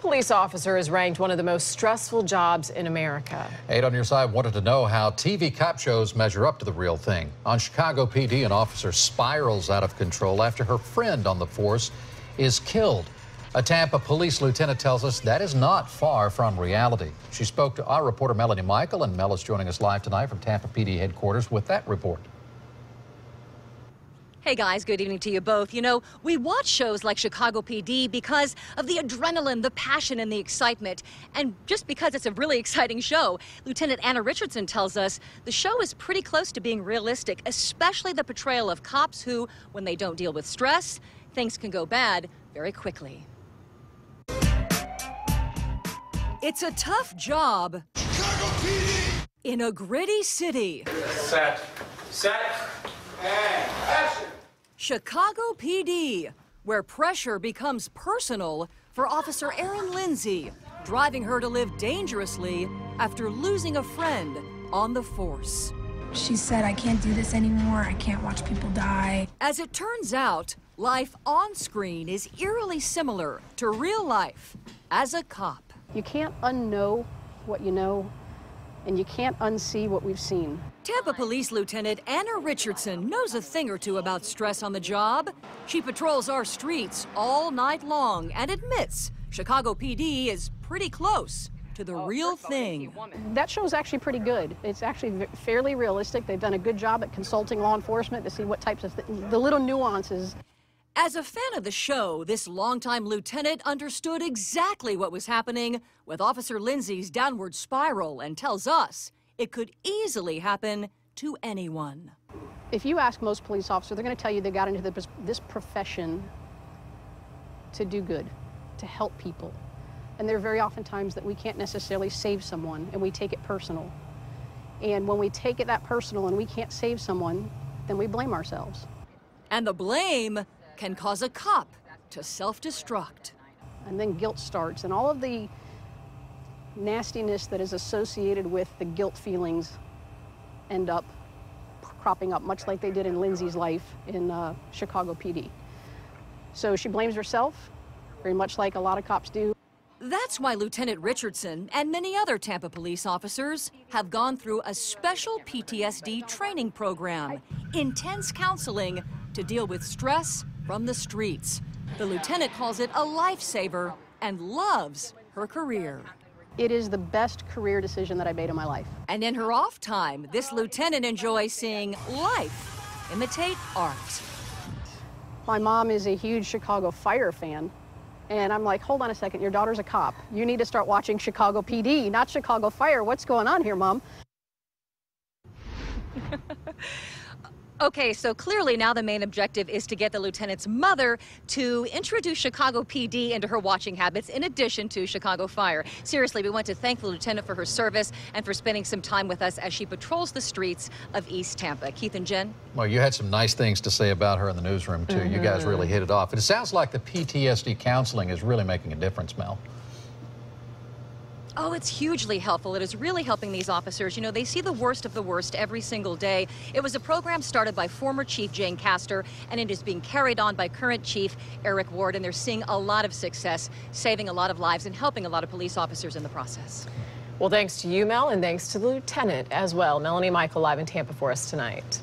Police officer is ranked one of the most stressful jobs in America. 8 on your side wanted to know how TV cop shows measure up to the real thing. On Chicago P.D., an officer spirals out of control after her friend on the force is killed. A Tampa police lieutenant tells us that is not far from reality. She spoke to our reporter Melanie Michael, and Mel is joining us live tonight from Tampa PD headquarters with that report. Hey guys, good evening to you both. You know, we watch shows like Chicago PD because of the adrenaline, the passion, and the excitement. And just because it's a really exciting show, Lieutenant Anna Richardson tells us the show is pretty close to being realistic, especially the portrayal of cops who, when they don't deal with stress, things can go bad very quickly. It's a tough job Chicago PD in a gritty city. Set, and action. Chicago PD, where pressure becomes personal for Officer Erin Lindsay, driving her to live dangerously after losing a friend on the force. She said, I can't do this anymore. I can't watch people die. As it turns out, life on screen is eerily similar to real life as a cop. You can't unknow what you know, and you can't unsee what we've seen. Tampa Police Lieutenant Anna Richardson knows a thing or two about stress on the job. She patrols our streets all night long and admits Chicago PD is pretty close to the real thing. That show's actually pretty good. It's actually fairly realistic. They've done a good job at consulting law enforcement to see what types of the little nuances. As a fan of the show, this longtime lieutenant understood exactly what was happening with Officer Lindsay's downward spiral and tells us it could easily happen to anyone. If you ask most police officers, they're going to tell you they got into this profession to do good, to help people. And there are very often times that we can't necessarily save someone, and we take it personal. And when we take it that personal and we can't save someone, then we blame ourselves. And the blame can cause a cop to self-destruct. And then guilt starts, and all of the nastiness that is associated with the guilt feelings end up cropping up, much like they did in Lindsay's life in Chicago PD. So she blames herself, very much like a lot of cops do. That's why Lieutenant Richardson and many other Tampa police officers have gone through a special PTSD training program, intense counseling to deal with stress from the streets. The lieutenant calls it a lifesaver and loves her career. It is the best career decision that I made in my life. And in her off time, this lieutenant enjoys seeing life imitate art. My mom is a huge Chicago Fire fan, and I'm like, hold on a second, your daughter's a cop. You need to start watching Chicago PD, not Chicago Fire. What's going on here, Mom? Okay, so clearly now the main objective is to get the lieutenant's mother to introduce Chicago PD into her watching habits in addition to Chicago Fire. Seriously, we want to thank the lieutenant for her service and for spending some time with us as she patrols the streets of East Tampa. Keith and Jen? Well, you had some nice things to say about her in the newsroom, too. You guys really hit it off. And it sounds like the PTSD counseling is really making a difference, Mel. Oh, it's hugely helpful. It is really helping these officers. You know, they see the worst of the worst every single day. It was a program started by former Chief Jane Castor, and it is being carried on by current Chief Eric Ward, and they're seeing a lot of success, saving a lot of lives and helping a lot of police officers in the process. Well, thanks to you, Mel, and thanks to the lieutenant as well. Melanie Michael live in Tampa for us tonight.